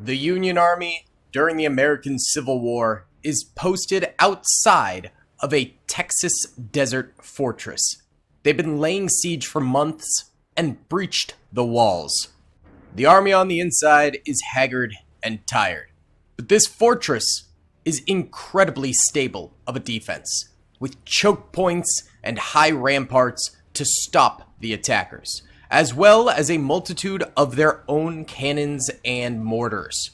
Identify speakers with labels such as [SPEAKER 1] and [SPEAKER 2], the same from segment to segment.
[SPEAKER 1] The Union Army during the American Civil War is posted outside of a Texas desert fortress. They've been laying siege for months and breached the walls. The army on the inside is haggard and tired, but this fortress is incredibly stable of a defense, with choke points and high ramparts to stop the attackers, as well as a multitude of their own cannons and mortars.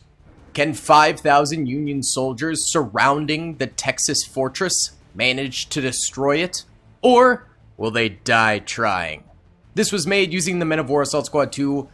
[SPEAKER 1] Can 5,000 Union soldiers surrounding the Texas fortress manage to destroy it? Or will they die trying? This was made using the Men of War Assault Squad 2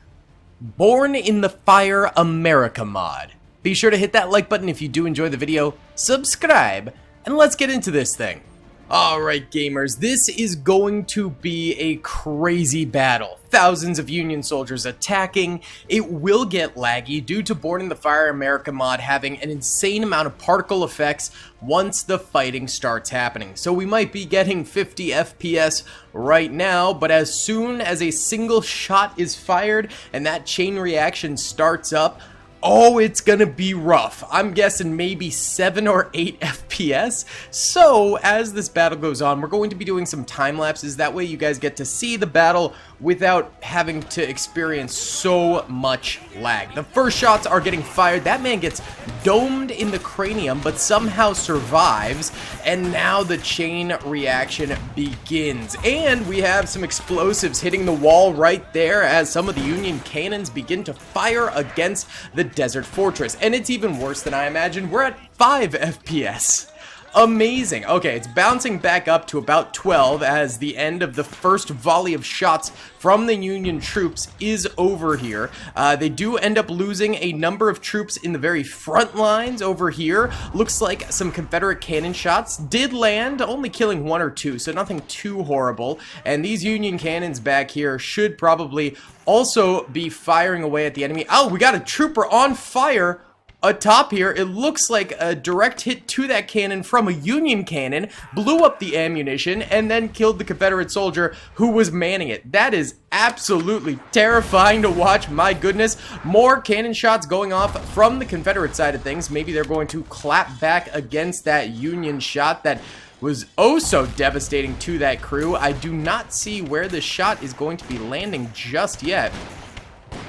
[SPEAKER 1] Born in the Fire America mod. Be sure to hit that like button if you do enjoy the video, subscribe, and let's get into this thing. Alright gamers, this is going to be a crazy battle. Thousands of Union soldiers attacking. It will get laggy due to Born in the Fire America mod having an insane amount of particle effects once the fighting starts happening. So we might be getting 50 FPS right now, but as soon as a single shot is fired and that chain reaction starts up, oh, it's gonna be rough. I'm guessing maybe 7 or 8 FPS. So, as this battle goes on, we're going to be doing some time lapses. That way you guys get to see the battle without having to experience so much lag. The first shots are getting fired. That man gets domed in the cranium, but somehow survives. And now the chain reaction begins. And we have some explosives hitting the wall right there as some of the Union cannons begin to fire against the desert fortress. And it's even worse than I imagined. We're at 5 FPS. Amazing. Okay, it's bouncing back up to about 12 as the end of the first volley of shots from the Union troops is over here. They do end up losing a number of troops in the very front lines over here. Looks like some Confederate cannon shots did land, only killing 1 or 2, so nothing too horrible. And these Union cannons back here should probably also be firing away at the enemy. Oh, we got a trooper on fire atop here. It looks like a direct hit to that cannon from a Union cannon blew up the ammunition and then killed the Confederate soldier who was manning it. That is absolutely terrifying to watch. My goodness. More cannon shots going off from the Confederate side of things. Maybe they're going to clap back against that Union shot that was oh so devastating to that crew. I do not see where this shot is going to be landing just yet.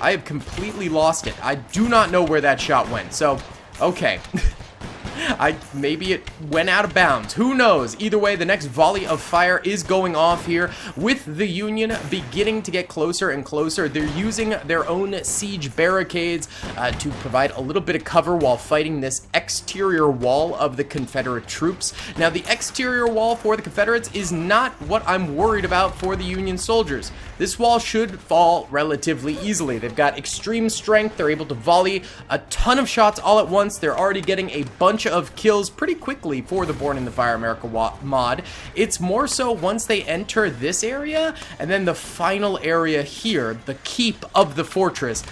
[SPEAKER 1] I have completely lost it. I do not know where that shot went. So, okay. Maybe it went out of bounds. Who knows? Either way, the next volley of fire is going off here with the Union beginning to get closer and closer. They're using their own siege barricades to provide a little bit of cover while fighting this exterior wall of the Confederate troops. Now, the exterior wall for the Confederates is not what I'm worried about for the Union soldiers. This wall should fall relatively easily. They've got extreme strength. They're able to volley a ton of shots all at once. They're already getting a bunch of kills pretty quickly for the Born in the Fire America mod. It's more so once they enter this area and then the final area here, the keep of the fortress.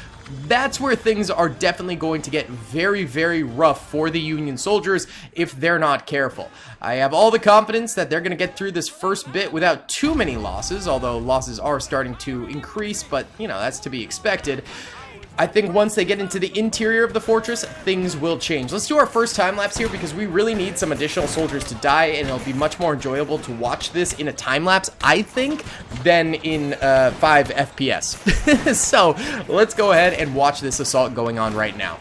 [SPEAKER 1] That's where things are definitely going to get very, very rough for the Union soldiers if they're not careful. I have all the confidence that they're going to get through this first bit without too many losses, although losses are starting to increase, but, you know, that's to be expected. I think once they get into the interior of the fortress, things will change. Let's do our first time lapse here because we really need some additional soldiers to die, and it'll be much more enjoyable to watch this in a time lapse, I think, than in 5 FPS. So let's go ahead and watch this assault going on right now.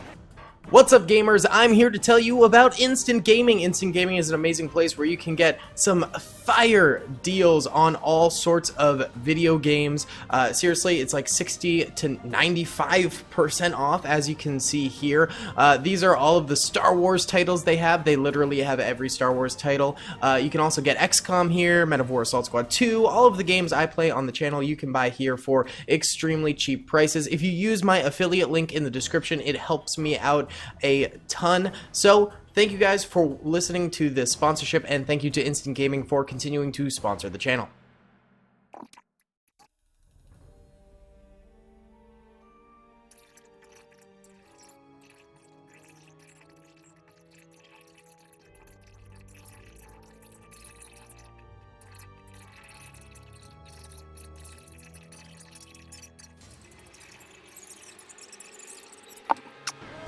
[SPEAKER 1] What's up gamers, I'm here to tell you about Instant Gaming. Instant Gaming is an amazing place where you can get some fire deals on all sorts of video games. Seriously, it's like 60 to 95% off, as you can see here. These are all of the Star Wars titles they have. They literally have every Star Wars title. You can also get XCOM here, Men of War Assault Squad 2. All of the games I play on the channel you can buy here for extremely cheap prices. If you use my affiliate link in the description, it helps me out a ton. So thank you guys for listening to this sponsorship, and thank you to Instant Gaming for continuing to sponsor the channel.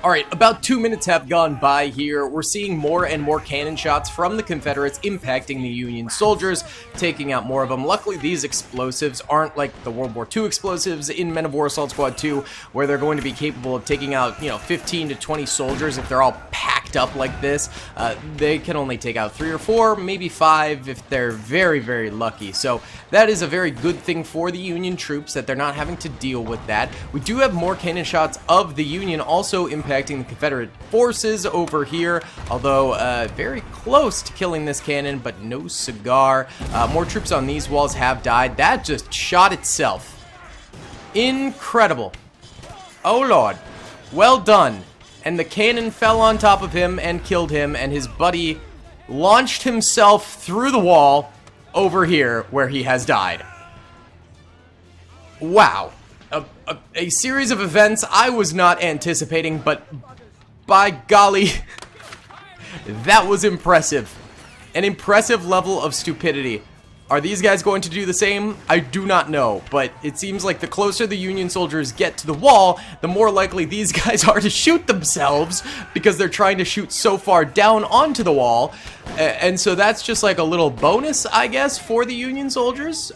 [SPEAKER 1] Alright, about 2 minutes have gone by here. We're seeing more and more cannon shots from the Confederates impacting the Union soldiers, taking out more of them. Luckily, these explosives aren't like the World War II explosives in Men of War Assault Squad 2, where they're going to be capable of taking out, 15 to 20 soldiers if they're all packed up like this. They can only take out 3 or 4, maybe 5 if they're very, very lucky. So that is a very good thing for the Union troops, that they're not having to deal with that. We do have more cannon shots of the Union also impacting the Confederate forces over here, although very close to killing this cannon, but no cigar. More troops on these walls have died. That just shot itself. Incredible. Oh lord. Well done. And the cannon fell on top of him and killed him, and his buddy launched himself through the wall over here where he has died. Wow. A series of events I was not anticipating, but by golly, that was impressive. An impressive level of stupidity. Are these guys going to do the same? I do not know, but it seems like the closer the Union soldiers get to the wall, the more likely these guys are to shoot themselves, because they're trying to shoot so far down onto the wall. And so that's just like a little bonus, I guess, for the Union soldiers.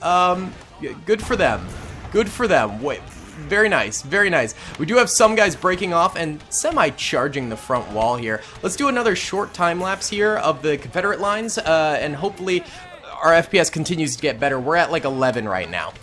[SPEAKER 1] Good for them. Good for them. Wait, very nice, very nice. We do have some guys breaking off and semi-charging the front wall here. Let's do another short time lapse here of the Confederate lines, and hopefully our FPS continues to get better. We're at like 11 right now.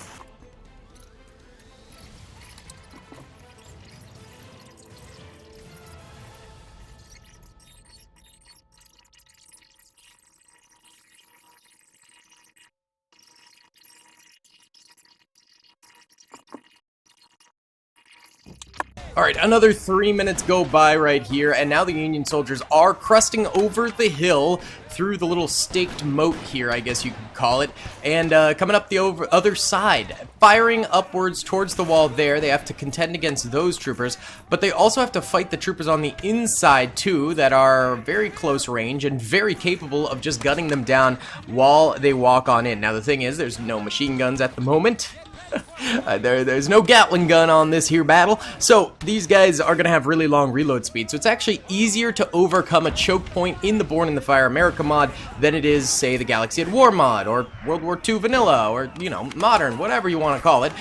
[SPEAKER 1] Alright, another 3 minutes go by right here, and now the Union soldiers are crusting over the hill through the little staked moat here, I guess you could call it, and coming up the other side, firing upwards towards the wall there. They have to contend against those troopers, but they also have to fight the troopers on the inside too, that are very close range and very capable of just gunning them down while they walk on in. Now the thing is, there's no machine guns at the moment. There's no Gatling gun on this here battle, so these guys are going to have really long reload speed, so it's actually easier to overcome a choke point in the Born in the Fire America mod than it is, say, the Galaxy at War mod, or World War II vanilla, or, modern, whatever you want to call it,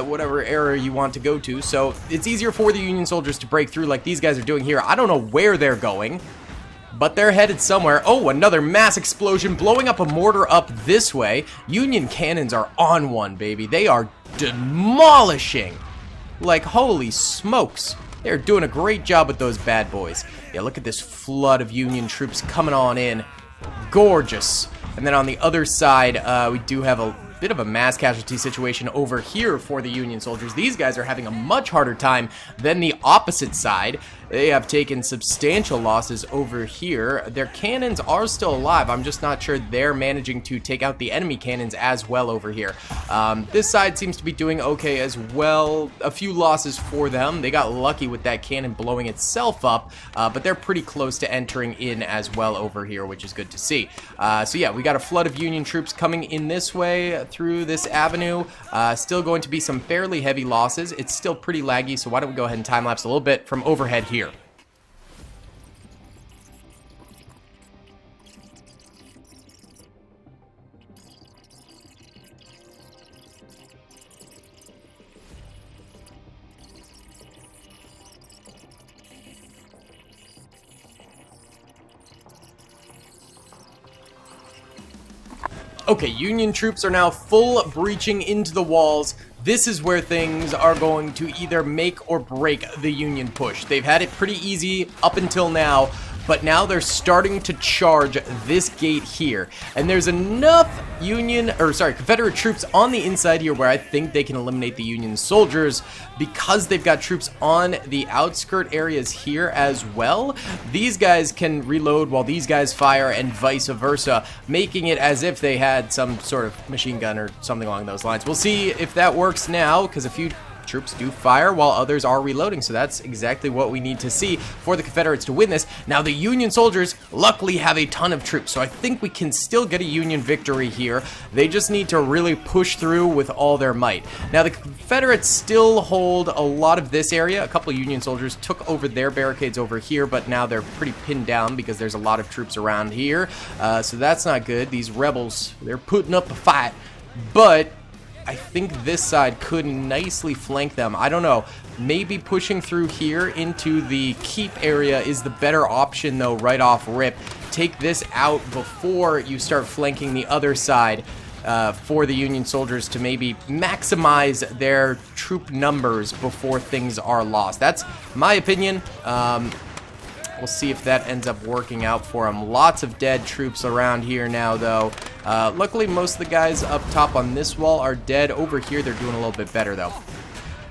[SPEAKER 1] whatever era you want to go to. So it's easier for the Union soldiers to break through like these guys are doing here. I don't know where they're going, but they're headed somewhere. Oh, another mass explosion blowing up a mortar up this way. Union cannons are on one, baby. They are demolishing. Like, holy smokes. They're doing a great job with those bad boys. Yeah, look at this flood of Union troops coming on in. Gorgeous. And then on the other side, we do have a bit of a mass casualty situation over here for the Union soldiers. These guys are having a much harder time than the opposite side. They have taken substantial losses over here. Their cannons are still alive. I'm just not sure they're managing to take out the enemy cannons as well over here. This side seems to be doing okay as well. A few losses for them. They got lucky with that cannon blowing itself up, but they're pretty close to entering in as well over here, which is good to see. So yeah, we got a flood of Union troops coming in this way through this avenue. Still going to be some fairly heavy losses. It's still pretty laggy, so why don't we go ahead and time-lapse a little bit from overhead here. Okay, Union troops are now full breaching into the walls. This is where things are going to either make or break the Union push. They've had it pretty easy up until now, but now they're starting to charge this gate here. And there's enough Confederate troops on the inside here where I think they can eliminate the Union soldiers because they've got troops on the outskirt areas here as well. These guys can reload while these guys fire and vice versa, making it as if they had some sort of machine gun or something along those lines. We'll see if that works now, because a few troops do fire while others are reloading, so that's exactly what we need to see for the Confederates to win this. Now, the Union soldiers luckily have a ton of troops, so I think we can still get a Union victory here. They just need to really push through with all their might. Now, the Confederates still hold a lot of this area. A couple of Union soldiers took over their barricades over here, but now they're pretty pinned down because there's a lot of troops around here, so that's not good. These rebels, they're putting up a fight, but I think this side could nicely flank them. I don't know. Maybe pushing through here into the keep area is the better option, though, right off rip. Take this out before you start flanking the other side for the Union soldiers to maybe maximize their troop numbers before things are lost. That's my opinion. We'll see if that ends up working out for them. Lots of dead troops around here now, though. Luckily, most of the guys up top on this wall are dead. Over here, they're doing a little bit better, though.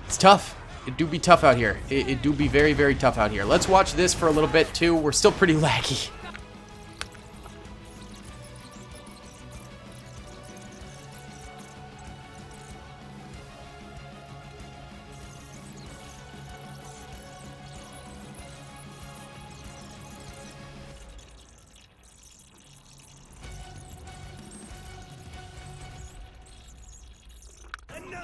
[SPEAKER 1] It's tough. It do be tough out here. It do be very, very tough out here. Let's watch this for a little bit, too. We're still pretty laggy.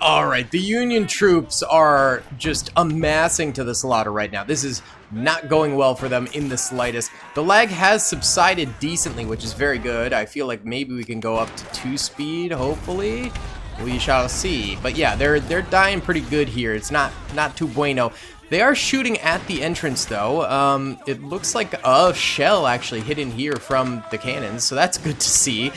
[SPEAKER 1] Alright, the Union troops are just amassing to the slaughter right now. This is not going well for them in the slightest. The lag has subsided decently, which is very good. I feel like maybe we can go up to 2 speed, hopefully. We shall see. But yeah, they're dying pretty good here. It's not too bueno. They are shooting at the entrance, though. It looks like a shell actually hit in here from the cannons, so that's good to see.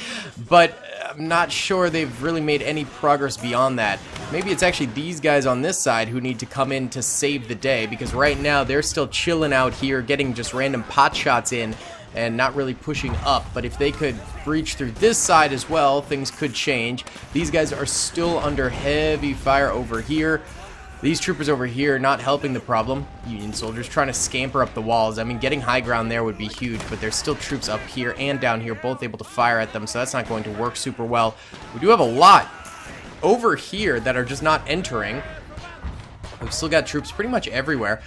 [SPEAKER 1] But I'm not sure they've really made any progress beyond that. Maybe it's actually these guys on this side who need to come in to save the day, because right now they're still chilling out here, getting just random pot shots in and not really pushing up. But if they could breach through this side as well, things could change. These guys are still under heavy fire over here. These troopers over here not helping the problem. Union soldiers trying to scamper up the walls. I mean, getting high ground there would be huge, but there's still troops up here and down here, both able to fire at them, so that's not going to work super well. We do have a lot over here that are just not entering. We've still got troops pretty much everywhere.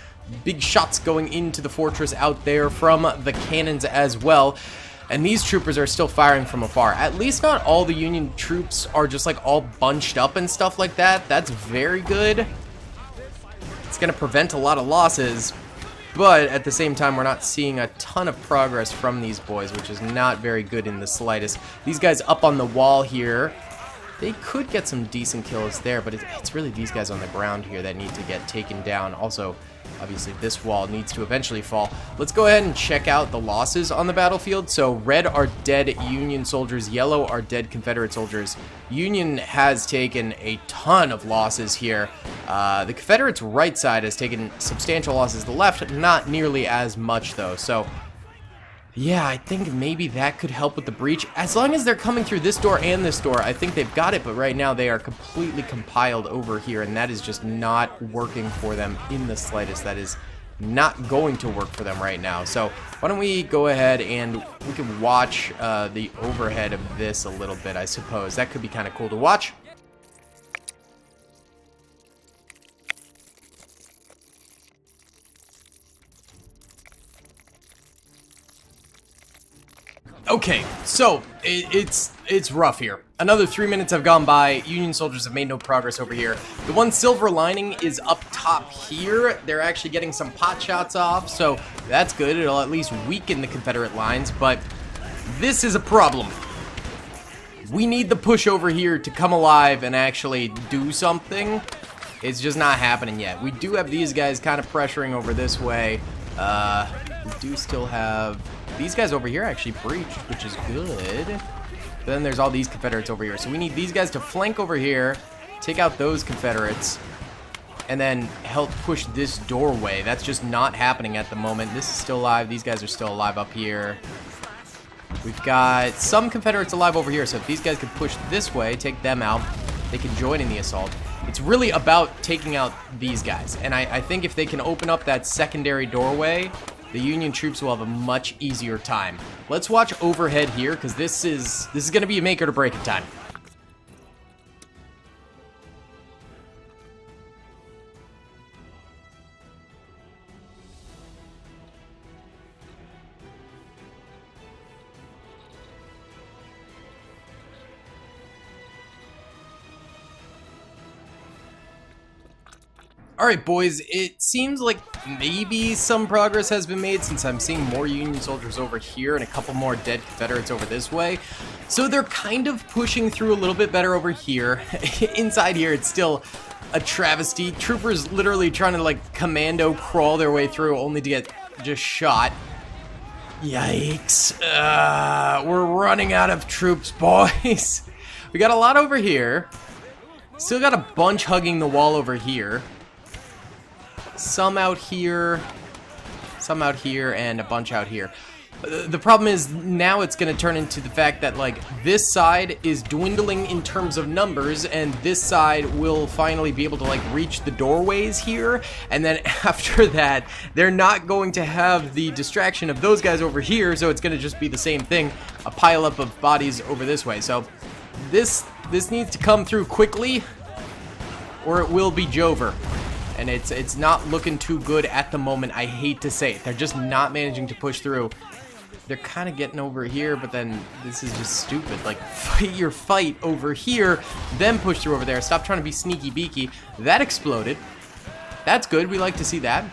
[SPEAKER 1] Big shots going into the fortress out there from the cannons as well. And these troopers are still firing from afar. At least not all the Union troops are just like all bunched up and stuff like that. That's very good. It's going to prevent a lot of losses, but at the same time, we're not seeing a ton of progress from these boys, which is not very good in the slightest. These guys up on the wall here, they could get some decent kills there, but it's really these guys on the ground here that need to get taken down. Also, obviously, this wall needs to eventually fall. Let's go ahead and check out the losses on the battlefield. So red are dead Union soldiers, yellow are dead Confederate soldiers. Union has taken a ton of losses here. The Confederates' right side has taken substantial losses. The left, not nearly as much, though. So yeah, I think maybe that could help with the breach. As long as they're coming through this door and this door, I think they've got it, but right now they are completely compiled over here, and that is just not working for them in the slightest. That is not going to work for them right now. So why don't we go ahead and we can watch the overhead of this a little bit, I suppose. That could be kind of cool to watch. Okay, so it's rough here. Another 3 minutes have gone by. Union soldiers have made no progress over here. The one silver lining is up top here. They're actually getting some pot shots off, so that's good. It'll at least weaken the Confederate lines, but this is a problem. We need the push over here to come alive and actually do something. It's just not happening yet. We do have these guys kind of pressuring over this way. We do still have these guys over here actually breached, which is good. But then there's all these Confederates over here. So we need these guys to flank over here, take out those Confederates, and then help push this doorway. That's just not happening at the moment. This is still alive. These guys are still alive up here. We've got some Confederates alive over here. So if these guys could push this way, take them out, they can join in the assault. It's really about taking out these guys. And I think if they can open up that secondary doorway, the Union troops will have a much easier time. Let's watch overhead here, because this is going to be a make or to break it time. Alright boys, it seems like maybe some progress has been made since I'm seeing more Union soldiers over here and a couple more dead Confederates over this way. So they're kind of pushing through a little bit better over here. Inside here it's still a travesty. Troopers literally trying to like commando crawl their way through only to get just shot. Yikes. We're running out of troops, boys. We got a lot over here. Still got a bunch hugging the wall over here. Some out here, and a bunch out here. The problem is now it's going to turn into the fact that like this side is dwindling in terms of numbers, and this side will finally be able to like reach the doorways here, and then after that they're not going to have the distraction of those guys over here, so it's going to just be the same thing, a pile up of bodies over this way. So this needs to come through quickly or it will be Jover. And it's not looking too good at the moment. I hate to say it. They're just not managing to push through. They're kind of getting over here, but then this is just stupid. Like, fight your fight over here, then push through over there. Stop trying to be sneaky beaky. That exploded. That's good. We like to see that.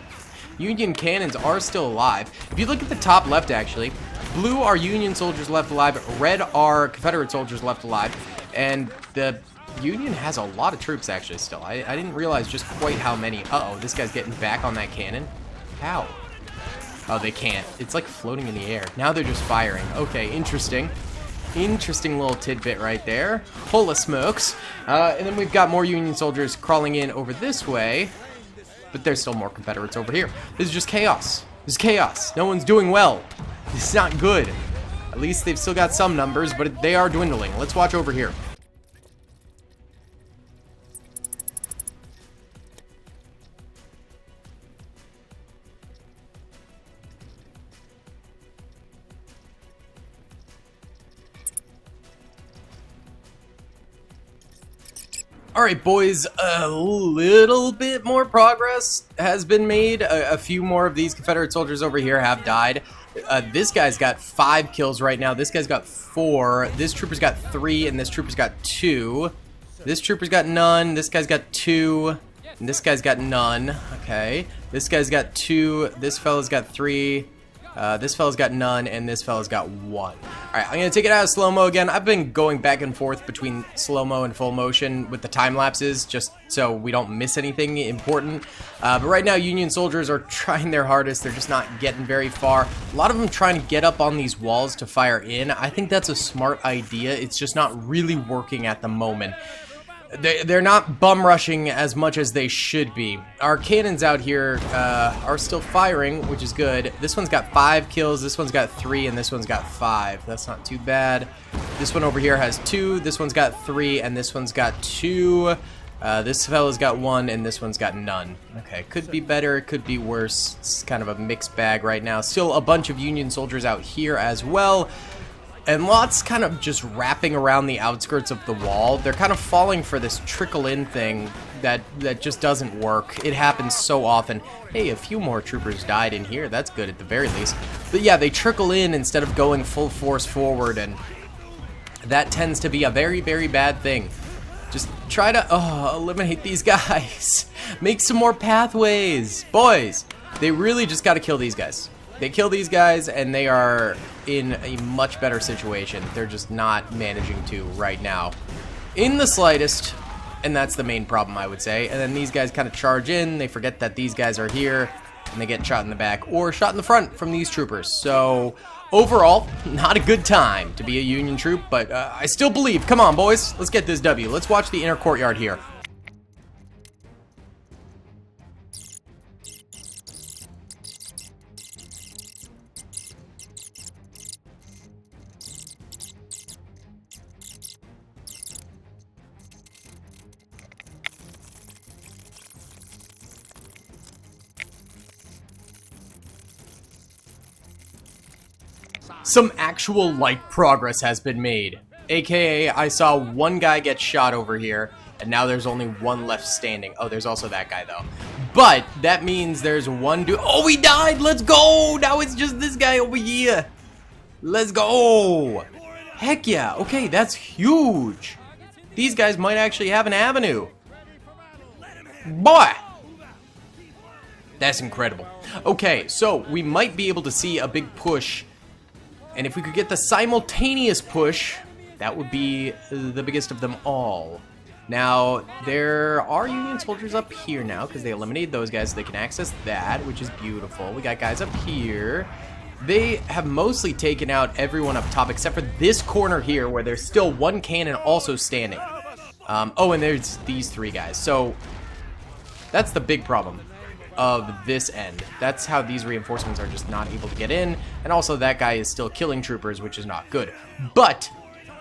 [SPEAKER 1] Union cannons are still alive. If you look at the top left, actually, blue are Union soldiers left alive. Red are Confederate soldiers left alive. And the Union has a lot of troops actually still. I didn't realize just quite how many. Uh-oh, this guy's getting back on that cannon. How? Oh, they can't. It's like floating in the air. Now they're just firing. Okay, interesting. Interesting little tidbit right there. Full of smokes. And then we've got more Union soldiers crawling in over this way. But there's still more Confederates over here. This is just chaos. This is chaos. No one's doing well. This is not good. At least they've still got some numbers, but they are dwindling. Let's watch over here. Alright boys, a little bit more progress has been made. A few more of these Confederate soldiers over here have died. This guy's got 5 kills right now. This guy's got 4. This trooper's got 3, and this trooper's got 2. This trooper's got none. This guy's got 2. And this guy's got none. Okay. This guy's got 2. This fella's got 3. This fella's got none, and this fella's got 1. Alright, I'm going to take it out of slow-mo again. I've been going back and forth between slow-mo and full motion with the time lapses, just so we don't miss anything important. But right now, Union soldiers are trying their hardest. They're just not getting very far. A lot of them trying to get up on these walls to fire in. I think that's a smart idea. It's just not really working at the moment. They're not bum rushing as much as they should be. Our cannons out here are still firing, which is good. This one's got 5 kills, this one's got 3, and this one's got 5. That's not too bad. This one over here has 2, this one's got 3, and this one's got 2. This fella's got 1, and this one's got none. Okay, could be better, it could be worse. It's kind of a mixed bag right now. Still a bunch of Union soldiers out here as well. And lots kind of just wrapping around the outskirts of the wall. They're kind of falling for this trickle-in thing that just doesn't work. It happens so often. Hey, a few more troopers died in here. That's good at the very least. But yeah, they trickle in instead of going full force forward, and that tends to be a very, very bad thing. Just try to eliminate these guys. Make some more pathways. Boys, they really just got to kill these guys. They kill these guys, and they are in a much better situation. They're just not managing to right now in the slightest, and that's the main problem, I would say. And then these guys kind of charge in. They forget that these guys are here, and they get shot in the back or shot in the front from these troopers. So overall, not a good time to be a Union troop, but I still believe. Come on, boys. Let's get this W. Let's watch the inner courtyard here. Some actual light progress has been made. AKA, I saw one guy get shot over here, and now there's only one left standing. Oh, there's also that guy, though. But that means there's one dude. Oh, he died! Let's go! Now it's just this guy over here. Let's go! Heck yeah. Okay, that's huge. These guys might actually have an avenue. Boy! That's incredible. Okay, so we might be able to see a big push. And if we could get the simultaneous push, that would be the biggest of them all. Now, there are Union soldiers up here now, because they eliminated those guys, so they can access that, which is beautiful. We got guys up here. They have mostly taken out everyone up top, except for this corner here, where there's still one cannon also standing. Oh, and there's these three guys. So, that's the big problem of this end. That's how these reinforcements are just not able to get in, and also that guy is still killing troopers, which is not good. But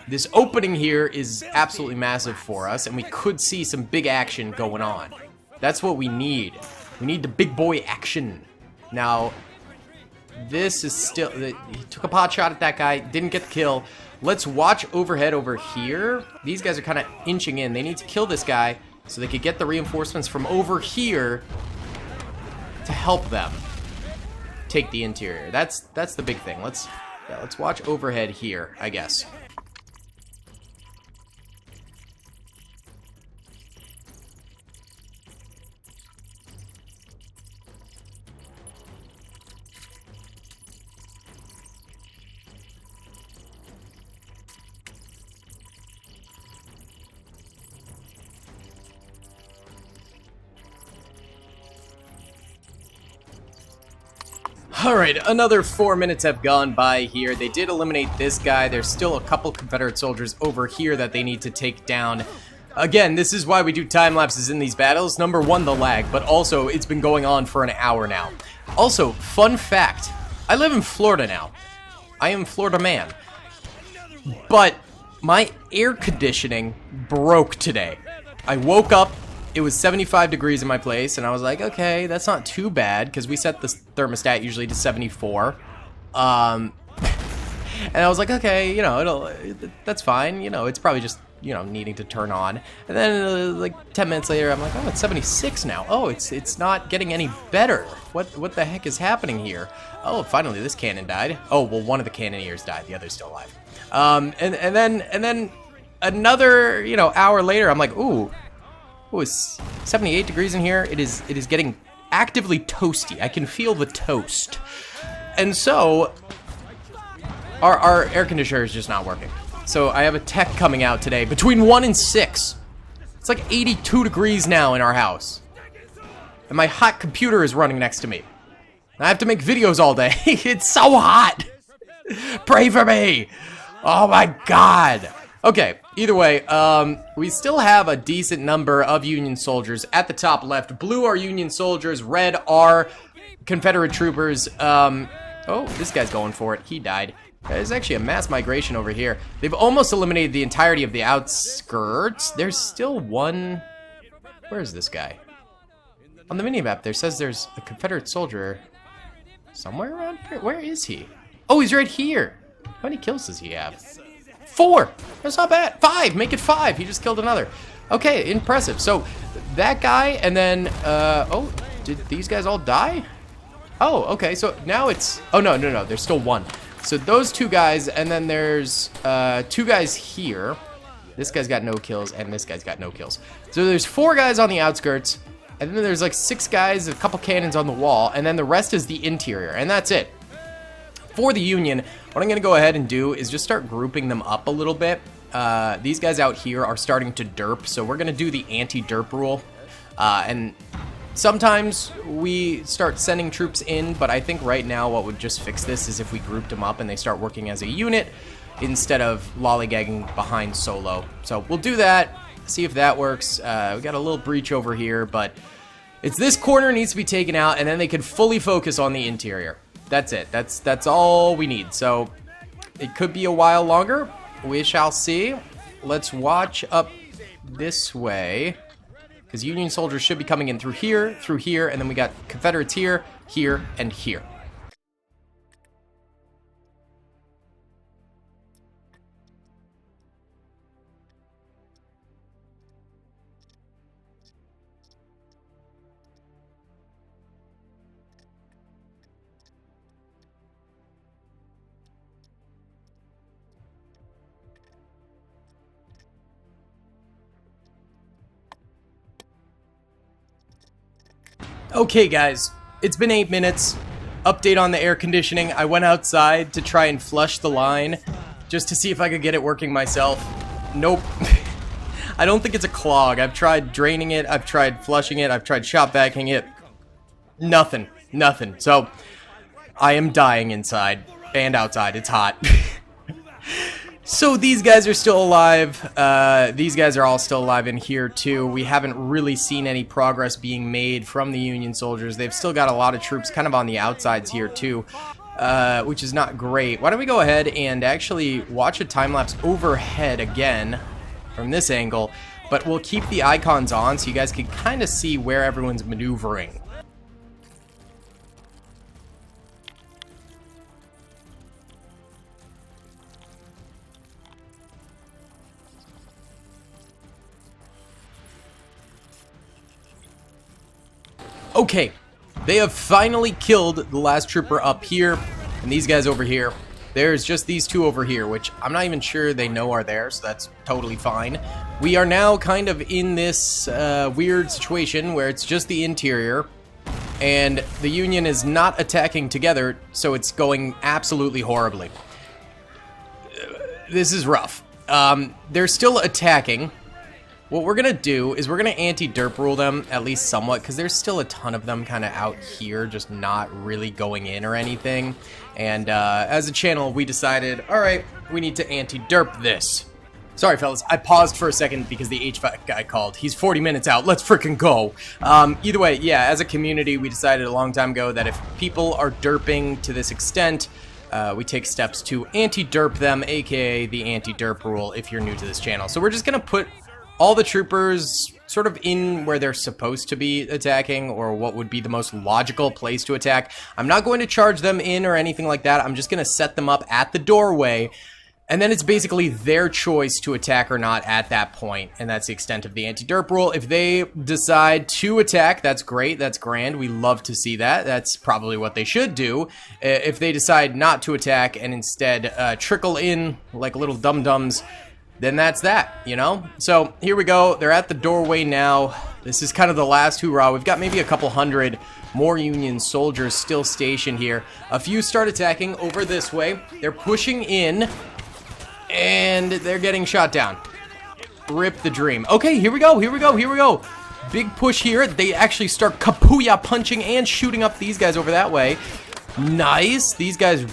[SPEAKER 1] this opening here is absolutely massive for us, and we could see some big action going on. That's what we need. We need the big boy action. Now, this is still... He took a pot shot at that guy, didn't get the kill. Let's watch overhead over here. These guys are kind of inching in. They need to kill this guy so they could get the reinforcements from over here to help them take the interior. That's the big thing. Let's watch overhead here, I guess. Alright, another 4 minutes have gone by here. They did eliminate this guy. There's still a couple Confederate soldiers over here that they need to take down. Again, this is why we do time lapses in these battles. Number one, the lag, but also it's been going on for an hour now. Also, fun fact, I live in Florida now. I am Florida man. But my air conditioning broke today. I woke up. It was 75 degrees in my place, and I was like, okay, that's not too bad, because we set the thermostat usually to 74. And I was like, okay, you know, that's fine, you know, it's probably just, you know, needing to turn on. And then, like, 10 minutes later, I'm like, oh, it's 76 now. Oh, it's not getting any better. What the heck is happening here? Oh, finally, this cannon died. Oh, well, one of the cannoneers died. The other's still alive. And then another, you know, hour later, I'm like, ooh, it's 78 degrees in here. It is getting actively toasty. I can feel the toast. And so our air conditioner is just not working. So I have a tech coming out today between 1 and 6. It's like 82 degrees now in our house. And my hot computer is running next to me. I have to make videos all day. It's so hot. Pray for me. Oh my God. Okay, either way, we still have a decent number of Union soldiers at the top left. Blue are Union soldiers, red are Confederate troopers. Oh, this guy's going for it. He died. There's actually a mass migration over here. They've almost eliminated the entirety of the outskirts. There's still one... Where is this guy? On the minimap, there says there's a Confederate soldier somewhere around here. Where is he? Oh, he's right here. How many kills does he have? 4! That's not bad. 5! Make it 5. He just killed another. Okay, impressive. So, that guy, and then, oh, did these guys all die? Oh, okay, so now it's... Oh, no, there's still one. So, those 2 guys, and then there's, 2 guys here. This guy's got no kills, and this guy's got no kills. So, there's 4 guys on the outskirts, and then there's, like, 6 guys, a couple cannons on the wall, and then the rest is the interior, and that's it. For the Union, what I'm going to go ahead and do is just start grouping them up a little bit. These guys out here are starting to derp, so we're going to do the anti-derp rule. And sometimes we start sending troops in, but I think right now what would just fix this is if we grouped them up and they start working as a unit instead of lollygagging behind solo. So we'll do that, see if that works. We got a little breach over here, but it's this corner needs to be taken out, and then they can fully focus on the interior. That's it. That's all we need. So it could be a while longer. We shall see. Let's watch up this way, because Union soldiers should be coming in through here, and then we got Confederates here, here, and here. Okay, guys, it's been 8 minutes. Update on the air conditioning. I went outside to try and flush the line just to see if I could get it working myself. Nope. I don't think it's a clog. I've tried draining it. I've tried flushing it. I've tried shop vacuuming it. Nothing. Nothing. So, I am dying inside and outside. It's hot. So these guys are still alive. These guys are all still alive in here too. We haven't really seen any progress being made from the Union soldiers. They've still got a lot of troops kind of on the outsides here too, which is not great. Why don't we go ahead and actually watch a time-lapse overhead again from this angle, but we'll keep the icons on so you guys can kind of see where everyone's maneuvering. Okay, they have finally killed the last trooper up here, and these guys over here. There's just these two over here, which I'm not even sure they know are there, so that's totally fine. We are now kind of in this weird situation where it's just the interior, and the Union is not attacking together, so it's going absolutely horribly. This is rough. They're still attacking. What we're going to do is we're going to anti-derp rule them, at least somewhat, because there's still a ton of them kind of out here, just not really going in or anything. And as a channel, we decided, alright, we need to anti-derp this. Sorry, fellas, I paused for a second because the HVAC guy called. He's 40 minutes out, let's frickin' go. Either way, yeah, as a community, we decided a long time ago that if people are derping to this extent, we take steps to anti-derp them, aka the anti-derp rule, if you're new to this channel. So we're just going to put all the troopers sort of in where they're supposed to be attacking, or what would be the most logical place to attack. I'm not going to charge them in or anything like that. I'm just going to set them up at the doorway, and then it's basically their choice to attack or not at that point, and that's the extent of the anti-derp rule. If they decide to attack, that's great, that's grand, we love to see that. That's probably what they should do. If they decide not to attack and instead trickle in like little dum-dums, then that's that, you know? So, here we go. They're at the doorway now. This is kind of the last hoorah. We've got maybe a couple hundred more Union soldiers still stationed here. A few start attacking over this way. They're pushing in, and they're getting shot down. Rip the dream. Okay, here we go, here we go, here we go. Big push here. They actually start kapuya punching and shooting up these guys over that way. Nice. These guys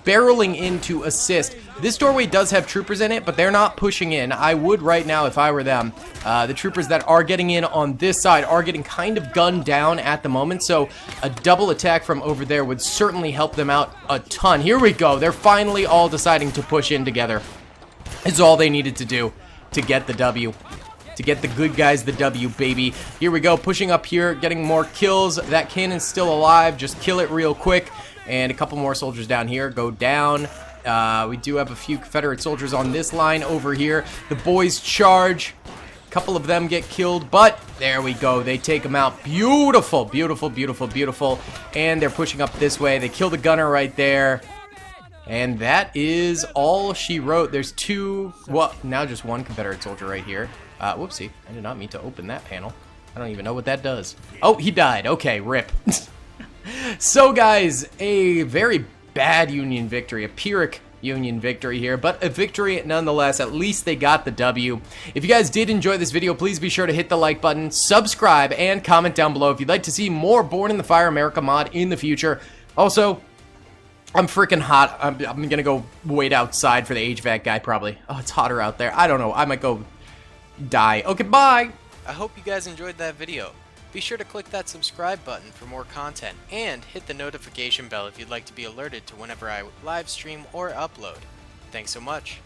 [SPEAKER 1] barreling in to assist. This doorway does have troopers in it, but they're not pushing in. I would right now if I were them. The troopers that are getting in on this side are getting kind of gunned down at the moment, so a double attack from over there would certainly help them out a ton. Here we go. They're finally all deciding to push in together. It's all they needed to do to get the W. To get the good guys the W, baby. Here we go, pushing up here, getting more kills. That cannon's still alive. Just kill it real quick. And a couple more soldiers down here go down. We do have a few Confederate soldiers on this line over here. The boys charge. A couple of them get killed, but there we go. They take them out. Beautiful, beautiful, beautiful, beautiful. And they're pushing up this way. They kill the gunner right there. And that is all she wrote. There's two, well, now just one Confederate soldier right here. Whoopsie, I did not mean to open that panel. I don't even know what that does. Oh, he died. Okay, rip. So, guys, a very bad Union victory, a Pyrrhic Union victory here, but a victory nonetheless. At least they got the W. If you guys did enjoy this video, please be sure to hit the like button, subscribe, and comment down below if you'd like to see more Born in the Fire America mod in the future. Also, I'm freaking hot. I'm gonna go wait outside for the HVAC guy probably. Oh, it's hotter out there. I don't know. I might go die. Okay, bye!
[SPEAKER 2] I hope you guys enjoyed that video. Be sure to click that subscribe button for more content, and hit the notification bell if you'd like to be alerted to whenever I live stream or upload. Thanks so much.